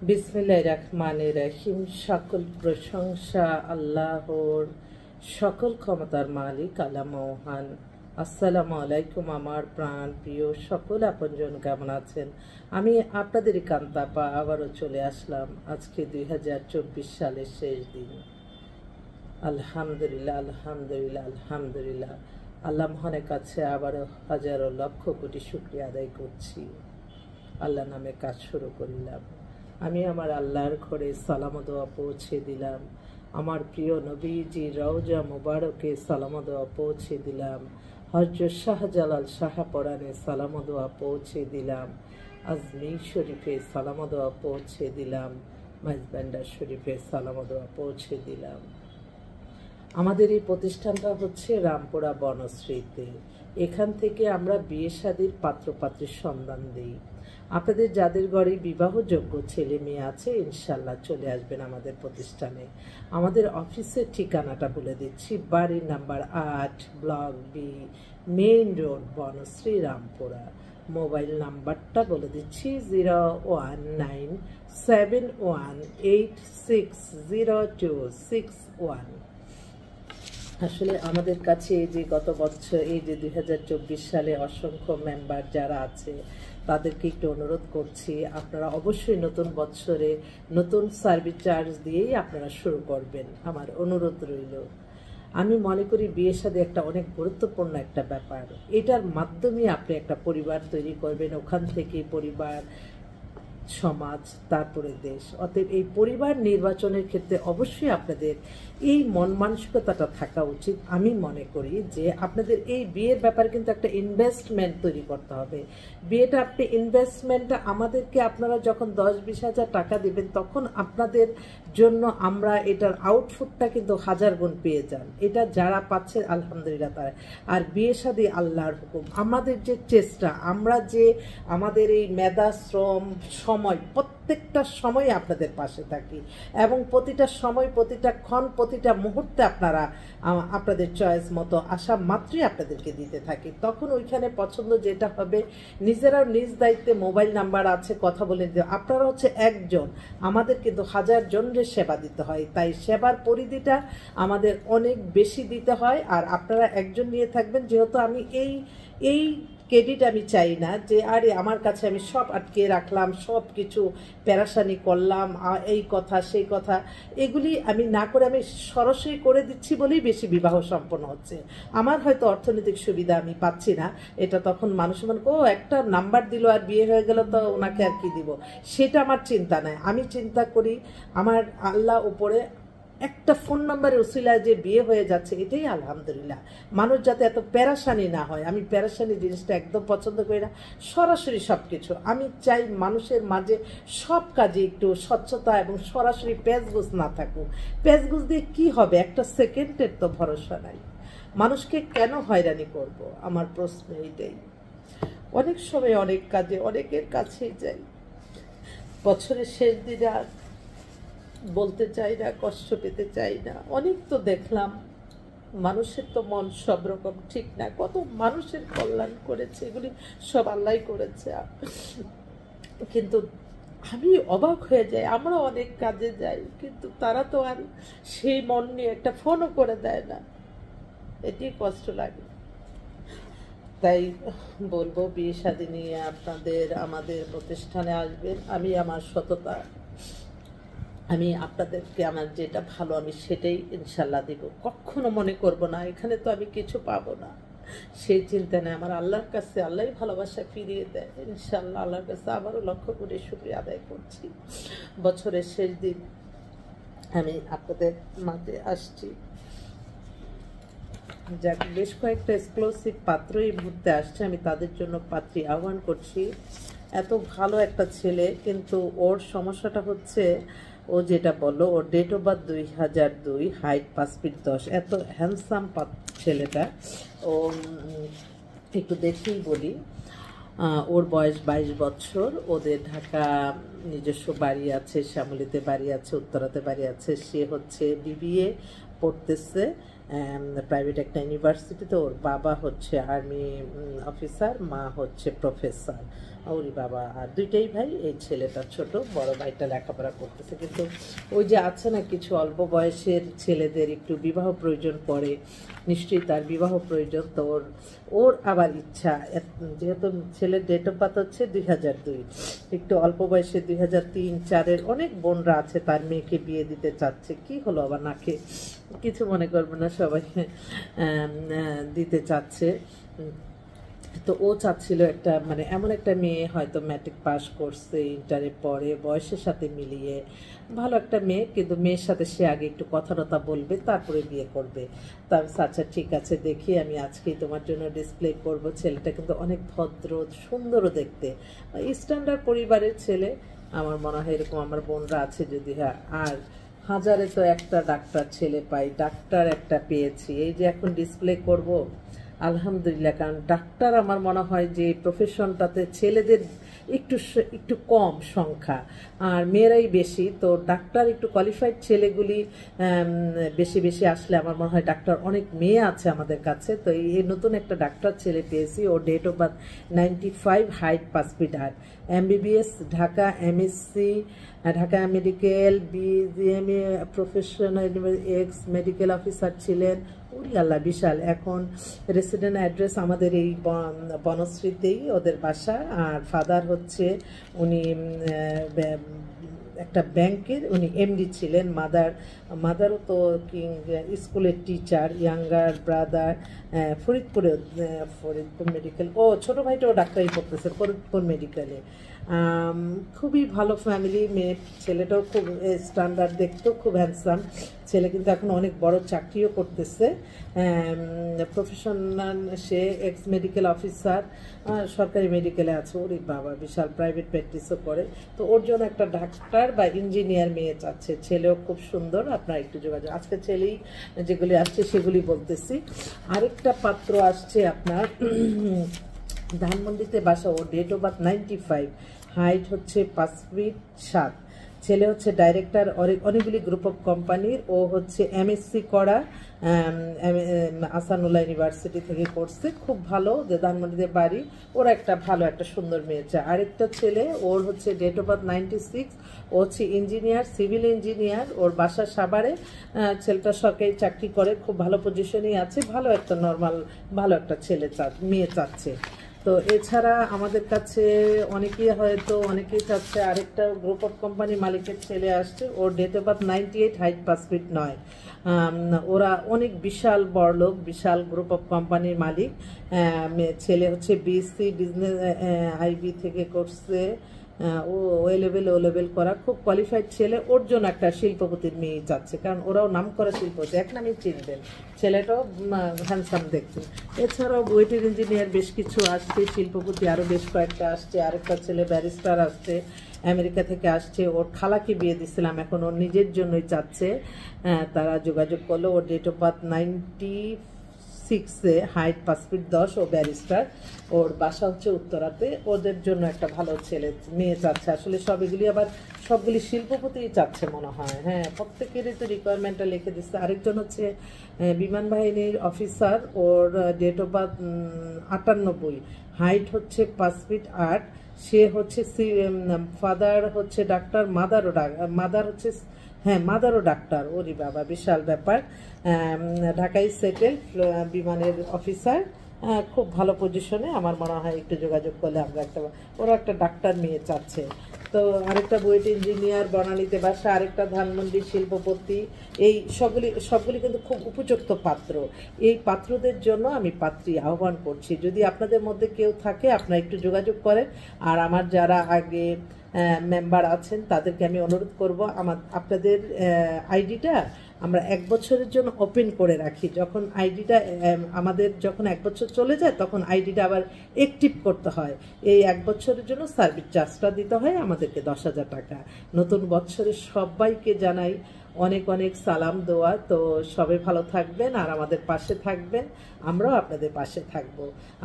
বিসমিল্লাহির রহমানির রহিম। সকল প্রশংসা আল্লাহর, সকল ক্ষমতার মালিক আল্লাহ মহান। আসসালামু আলাইকুম আমার প্রাণ প্রিয় সকল আপনজন, কেমন আছেন? আমি আপনাদেরই কান্তাপা আবারও চলে আসলাম। আজকে 2024 সালের শেষ দিন। আলহামদুলিল্লাহ, আলহামদুলিল্লাহ, আলহামদুলিল্লাহ। আল্লাহ মহানের কাছে আবারও হাজারো লক্ষ কোটি শুকরিয়া আদায় করছি। আল্লাহ নামে কাজ শুরু করিলাম। আমি আমার আল্লাহর ঘরে সালাম দোয়া পৌঁছে দিলাম। আমার প্রিয় নবীজি রওজা মুবারকে সালাম দোয়া পৌঁছে দিলাম। হযরত শাহজালাল শাহপরানে সালাম দোয়া পৌঁছে দিলাম। আজমির শরীফে সালাম দোয়া পৌঁছে দিলাম। মাইজবান্ডার শরীফে সালাম দোয়া পৌঁছে দিলাম। আমাদের এই প্রতিষ্ঠানটা হচ্ছে রামপুরা বনশ্রীতে। এখান থেকে আমরা বিয়ে শাদীর পাত্রপাত্রীর সন্ধান দিই। আপনাদের যাদের ঘরে বিবাহযোগ্য ছেলে মেয়ে আছে, ইনশাল্লাহ চলে আসবেন আমাদের প্রতিষ্ঠানে। আমাদের অফিসের ঠিকানাটা বলে দিচ্ছি। বাড়ির number 8, block B, main road, Banasree, Rampura. Mobile নাম্বারটা বলে দিচ্ছি 01971860261। আসলে আমাদের কাছে এই যে গত বছর, এই যে 2024 সালে অসংখ্য মেম্বার যারা আছে, তাদেরকে একটু অনুরোধ করছি, আপনারা অবশ্যই নতুন বছরে নতুন সার্ভিস চার্জ দিয়েই আপনারা শুরু করবেন। আমার অনুরোধ রইল। আমি মনে করি বিয়ে শাদী একটা অনেক গুরুত্বপূর্ণ একটা ব্যাপার। এটার মাধ্যমে আপনি একটা পরিবার তৈরি করবেন, ওখান থেকে পরিবার, সমাজ, তারপরে দেশ। অতএব এই পরিবার নির্বাচনের ক্ষেত্রে অবশ্যই আপনাদের এই মন মানসিকতাটা থাকা উচিত। আমি মনে করি যে আপনাদের এই বিয়ের ব্যাপারে কিন্তু একটা ইনভেস্টমেন্ট তৈরি করতে হবে। বিয়েটা আপনি ইনভেস্টমেন্টটা আমাদেরকে, আপনারা যখন 10-20 হাজার টাকা দেবেন, তখন আপনাদের জন্য আমরা এটার আউটপুটটা কিন্তু 1000 গুণ পেয়ে যান। এটা যারা পাচ্ছে আলহামদুলিল্লাহ তারা। আর বিয়ে শাদী আল্লাহর হুকুম। আমাদের যে চেষ্টা, আমরা যে আমাদের এই মেধা, শ্রম, সময়, প্রত্যেকটা সময় আপনাদের পাশে থাকি এবং প্রতিটা সময়, প্রতিটা ক্ষণ, প্রতিটা মুহূর্তে আপনারা আপনাদের চয়েস মতো আসা মাত্রই আপনাদেরকে দিতে থাকি। তখন ওইখানে পছন্দ যেটা হবে, নিজেরাও নিজ দায়িত্বে মোবাইল নাম্বার আছে, কথা বলে দিতে। আপনারা হচ্ছে একজন, আমাদের কিন্তু 1000 জনের সেবা দিতে হয়। তাই সেবার পরিধিটা আমাদের অনেক বেশি দিতে হয়। আর আপনারা একজন নিয়ে থাকবেন, যেহেতু আমি এই ক্রেডিট আমি চাই না যে আরে আমার কাছে আমি সব আটকে রাখলাম, সব কিছু প্যারাশানি করলাম, এই কথা সেই কথা, এগুলি আমি না করে আমি সরাসরি করে দিচ্ছি বলেই বেশি বিবাহ সম্পন্ন হচ্ছে। আমার হয়তো অর্থনৈতিক সুবিধা আমি পাচ্ছি না, এটা তখন মানুষ মনে ও একটা নাম্বার দিল আর বিয়ে হয়ে গেল, তো ওনাকে আর কি দিব, সেটা আমার চিন্তা নাই। আমি চিন্তা করি আমার আল্লাহ উপরে একটা ফোন নাম্বারের উসিলায় যে বিয়ে হয়ে যাচ্ছে, এটাই আলহামদুলিল্লাহ। মানুষ যাতে এত প্যারাশানি না হয়, আমি প্যারাশানি জিনিসটা একদম পছন্দ করি না। সরাসরি সব কিছু আমি চাই, মানুষের মাঝে সব কাজে একটু স্বচ্ছতা এবং সরাসরি প্যাচগুজ না থাকুক। প্যাচগুজ দিয়ে কি হবে? একটা সেকেন্ডের তো ভরসা নাই। মানুষকে কেন হয়রানি করব? আমার প্রশ্ন এইটাই। অনেক সময় অনেক কাজে অনেকের কাছেই যাই, বছরের শেষ দিনে আর বলতে চাই না, কষ্ট পেতে চাই না। অনেক তো দেখলাম, মানুষের তো মন সব রকম ঠিক না। কত মানুষের কল্যাণ করেছে, এগুলি সব আল্লাহ করেছে। কিন্তু আমি অবাক হয়ে যাই, আমরা অনেক কাজে যাই, কিন্তু তারা তো আর সেই মন নিয়ে একটা ফোনও করে দেয় না। এটি কষ্ট লাগে। তাই বলবো, বিয়ে শাদী নিয়ে আপনাদের আমাদের প্রতিষ্ঠানে আসবেন। আমি আমার সততা, আমি আপনাদেরকে আমার যেটা ভালো আমি সেটাই ইনশাল্লাহ দিব। কখনো মনে করব না এখানে তো আমি কিছু পাবো না, সেই চিন্তা নেই। আমার আল্লাহর কাছে আল্লাহই ভালোবাসা ফিরিয়ে দেয় ইনশাল্লাহ। আল্লাহর কাছে আবারও লক্ষ কোটি শুকরিয়া আদায় করছি। বছরের শেষ দিন আমি আপনাদের মাঝে আসছি। যাক, বেশ কয়েকটা এক্সক্লুসিভ পাত্র এই মুহূর্তে আসছে, আমি তাদের জন্য পাত্রী আহ্বান করছি। এত ভালো একটা ছেলে, কিন্তু ওর সমস্যাটা হচ্ছে, ও যেটা বললো, ওর date of birth 2002, height 5 feet 10। এত হ্যান্ডসাম ছেলেটা। ও একটু দেখেই বলি, ওর বয়স 22 বছর। ওদের ঢাকা নিজস্ব বাড়ি আছে, শ্যামলীতে বাড়ি আছে, উত্তরাতে বাড়ি আছে। সে হচ্ছে বিবিএ পড়তেছে প্রাইভেট একটা ইউনিভার্সিটিতে। ওর বাবা হচ্ছে আর্মি অফিসার, মা হচ্ছে প্রফেসর। ওরে বাবা, আর দুইটাই ভাই, এই ছেলেটা ছোট, বড় ভাইটা লেখাপড়া করতেছে। কিন্তু ওই যে আছে না, কিছু অল্প বয়সের ছেলেদের একটু বিবাহ প্রয়োজন পড়ে, নিশ্চয়ই তার বিবাহ প্রয়োজন। তো ওর আবার ইচ্ছা, যেহেতু ছেলের ডেট অফ বার্থ হচ্ছে 2002, একটু অল্প বয়সে 2003-4-এর অনেক বোনরা আছে তার মেয়েকে বিয়ে দিতে চাচ্ছে। কি হলো আবার, নাকে কিছু মনে করবে না, সবাই দিতে চাচ্ছে। তো ও চাচ্ছিল একটা মানে এমন একটা মেয়ে, হয়তো ম্যাট্রিক পাস করছে, ইন্টারে পড়ে, বয়সের সাথে মিলিয়ে ভালো একটা মেয়ে, কিন্তু মেয়ের সাথে সে আগে একটু কথা বলবে, তারপরে বিয়ে করবে। তা আমি আচ্ছা ঠিক আছে, দেখি আমি আজকেই তোমার জন্য ডিসপ্লে করব। ছেলেটা কিন্তু অনেক ভদ্র, সুন্দরও দেখতে, স্ট্যান্ডার্ড পরিবারের ছেলে। আমার মনে হয় এরকম আমার বোনরা আছে যদি, হ্যাঁ। আর হাজারে তো একটা ডাক্তার ছেলে পাই, ডাক্তার একটা পেয়েছি, এই যে এখন ডিসপ্লে করব, আলহামদুলিল্লাহ। কারণ ডাক্তার আমার মনে হয় যে প্রফেশনটাতে ছেলেদের একটু কম সংখ্যা, আর মেয়েরাই বেশি। তো ডাক্তার একটু কোয়ালিফাইড ছেলেগুলি বেশি বেশি আসলে আমার মনে হয় ডাক্তার অনেক মেয়ে আছে আমাদের কাছে। তো এই নতুন একটা ডাক্তার ছেলে পেয়েছি, ওর date of birth 95, height 5 feet 8, MBBS Dhaka, MSc Dhaka medical, BGME professional, ex medical officer ছিলেন। উরি আল্লাহ, বিশাল। এখন রেসিডেন্ট অ্যাড্রেস আমাদের এই বনশ্রীতেই ওদের বাসা। আর ফাদার হচ্ছে উনি একটা ব্যাংকের উনি এমডি ছিলেন। মাদারও তো স্কুলের teacher. Younger brother Faridpur medical. ও ছোট ভাইটাও ডাক্তারি পড়তেছে ফরিদপুর মেডিকেলে। খুবই ভালো ফ্যামিলি। মেয়ে ছেলেটাও খুব স্ট্যান্ডার্ড, দেখতেও খুব হ্যান্ডসাম। ছেলে কিন্তু এখন অনেক বড় চাকরিও করতেছে, প্রফেশনাল। সে এক্স মেডিকেল অফিসার, সরকারি মেডিকেলে আছে। ওরে বাবা, বিশাল প্রাইভেট প্র্যাকটিসও করে। তো ওর জন্য একটা ডাক্তার বা ইঞ্জিনিয়ার মেয়ে চাচ্ছে। ছেলেও খুব সুন্দর, আপনার একটু যোগাযোগ। আজকে ছেলেই যেগুলি আসছে সেগুলি বলতেছি। আরেকটা পাত্র আসছে আপনার ধানমন্ডিতে বাসা, ওর ডেট অফ বার্থ 95, হাইট হচ্ছে 5 ফিট 7। ছেলে হচ্ছে ডাইরেক্টর অনেকগুলি গ্রুপ অফ কোম্পানির। ও হচ্ছে MSc করা, আসানুল্লাহ ইউনিভার্সিটি থেকে করছে, খুব ভালো। ধানমন্ডিতে বাড়ি। ওরা একটা ভালো একটা সুন্দর মেয়ে চায়। আরেকটা ছেলে, ওর হচ্ছে ডেট অফ বার্থ 96, ও হচ্ছে ইঞ্জিনিয়ার, সিভিল ইঞ্জিনিয়ার। ওর বাসা সাভারে। ছেলেটা সরকারি চাকরি করে, খুব ভালো পজিশনেই আছে। ভালো একটা নর্মাল ভালো একটা মেয়ে চাচ্ছে। তো এছাড়া আমাদের কাছে অনেকেই চাচ্ছে। আরেকটা গ্রুপ অফ কোম্পানি মালিকের ছেলে আসছে, ওর date of birth 98, height 5 feet 9। ওরা অনেক বিশাল বড়লোক, বিশাল গ্রুপ অফ কোম্পানির মালিক। ছেলে হচ্ছে BSc বিজনেস IB থেকে করছে। ও ও লেভেল করা, খুব কোয়ালিফাইড ছেলে। ওর জন্য একটা শিল্পপতির মেয়ে চাচ্ছে, কারণ ওরাও নাম করা শিল্পপতি, এক নামে চিনবেন। ছেলেটাও হ্যান্ডসাম দেখতে। এছাড়াও বুয়েটের ইঞ্জিনিয়ার বেশ কিছু আসছে, শিল্পপতি আরও বেশ কয়েকটা আসছে। আরেকটা ছেলে ব্যারিস্টার আসছে, আমেরিকা থেকে আসছে। ওর খালাকে বিয়ে দিছিলাম, এখন ওর নিজের জন্যই চাচ্ছে। তারা যোগাযোগ করলো। ওর date of birth 96, height 5 feet 10, ও ব্যারিস্টার। ওর বাসা হচ্ছে উত্তরাতে। ওদের জন্য একটা ভালো মেয়ে চাচ্ছে। আসলে সবগুলি শিল্পপতিই চাচ্ছে মনে হয়। হ্যাঁ, প্রত্যেকেরই তো রিকোয়ারমেন্টটা লিখে দিচ্ছে। আরেকজন হচ্ছে বিমান বাহিনীর অফিসার। ওর ডেট অফ বার্থ 98, হাইট হচ্ছে 5 ফিট 8। সে হচ্ছে ফাদার হচ্ছে ডাক্তার, মাদারও ডাক্তার। ওরে বাবা, বিশাল ব্যাপার। ঢাকায় সেটেল, বিমানের অফিসার, খুব ভালো পজিশনে। আমার মনে হয় একটু যোগাযোগ করলে আমরা ওরা একটা ডাক্তার মেয়ে চাচ্ছে। তো আরেকটা বুয়েট ইঞ্জিনিয়ার, বনানীতে বাসা। আরেকটা ধানমন্ডি শিল্পপতি। এই সবগুলি কিন্তু খুব উপযুক্ত পাত্র। এই পাত্রদের জন্য আমি পাত্রী আহ্বান করছি। যদি আপনাদের মধ্যে কেউ থাকে, আপনারা একটু যোগাযোগ করেন। আর আমার যারা আগে মেম্বার আছেন তাদেরকে আমি অনুরোধ করব, আপনাদের আইডিটা আমরা 1 বছরের জন্য ওপেন করে রাখি। যখন আইডিটা আমাদের 1 বছর চলে যায়, তখন আইডিটা আবার অ্যাক্টিভ করতে হয়। এই 1 বছরের জন্য সার্ভিস চার্জটা দিতে হয় আমাদেরকে 10,000 টাকা। নতুন বছরে সবাইকে জানাই অনেক অনেক সালাম দোয়া। তো সবাই ভালো থাকবেন আর আমাদের পাশে থাকবেন, আমরাও আপনাদের পাশে থাকব।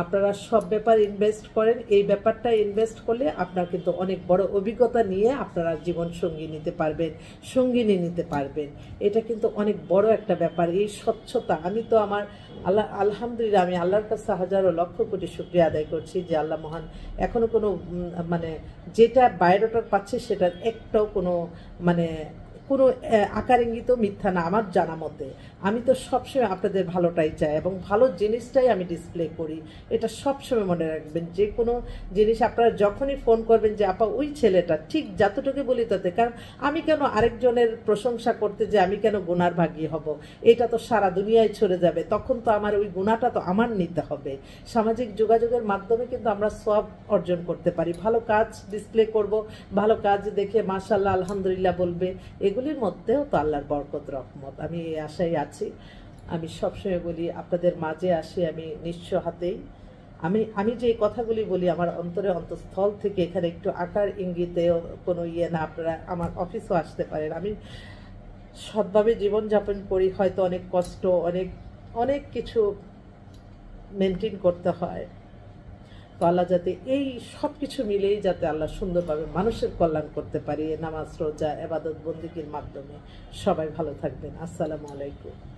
আপনারা সব ব্যাপার ইনভেস্ট করেন, এই ব্যাপারটা ইনভেস্ট করলে আপনার কিন্তু অনেক বড় অভিজ্ঞতা নিয়ে আপনারা জীবন সঙ্গী নিতে পারবেন, সঙ্গিনী নিতে পারবেন। এটা কিন্তু অনেক বড় একটা ব্যাপার। এই স্বচ্ছতা, আমি তো আমার আলহামদুলিল্লাহ আমি আল্লাহর কাছে হাজারো লক্ষ কোটি শুকরিয়া আদায় করছি যে আল্লাহ মহান এখনো কোনো মানে যেটা বায়োডাটা পাচ্ছে সেটার একটাও কোনো মানে কোনো আকার ইঙ্গিতও মিথ্যা না আমার জানা মতে। আমি তো সবসময় আপনাদের ভালোটাই চাই এবং ভালো জিনিসটাই আমি ডিসপ্লে করি, এটা সবসময় মনে রাখবেন। যে কোনো জিনিস আপনারা যখনই ফোন করবেন যে আপা ওই ছেলেটা ঠিক যতটুকু বলি তাতে, কারণ আমি কেন আরেকজনের প্রশংসা করতে যে আমি কেন গুনার ভাগী হব, এটা তো সারা দুনিয়ায় ছড়ে যাবে, তখন তো আমার ওই গুণাটা তো আমার নিতে হবে। সামাজিক যোগাযোগের মাধ্যমে কিন্তু আমরা সব অর্জন করতে পারি, ভালো কাজ ডিসপ্লে করব, ভালো কাজ দেখে মাশাআল্লাহ আলহামদুলিল্লাহ বলবে, এগুলির মধ্যেও তো আল্লাহর বরকত রহমত। আমি এই আশায় আছি। আমি সবসময় বলি আপনাদের মাঝে আসি আমি নিঃস্ব হাতেই। আমি যে কথাগুলি বলি আমার অন্তরে অন্তঃস্থল থেকে, এখানে একটু আকার ইঙ্গিতে কোনো ইয়ে না, আপনারা আমার অফিসও আসতে পারেন। আমি সৎভাবে জীবনযাপন করি, হয়তো অনেক কষ্ট, অনেক অনেক কিছু মেনটেন করতে হয়। তো আল্লাহ যাতে এই সব কিছু মিলেই যাতে আল্লাহ সুন্দরভাবে মানুষের কল্যাণ করতে পারি নামাজ রোজা ইবাদত বন্দেগীর মাধ্যমে। সবাই ভালো থাকবেন। আসসালামু আলাইকুম।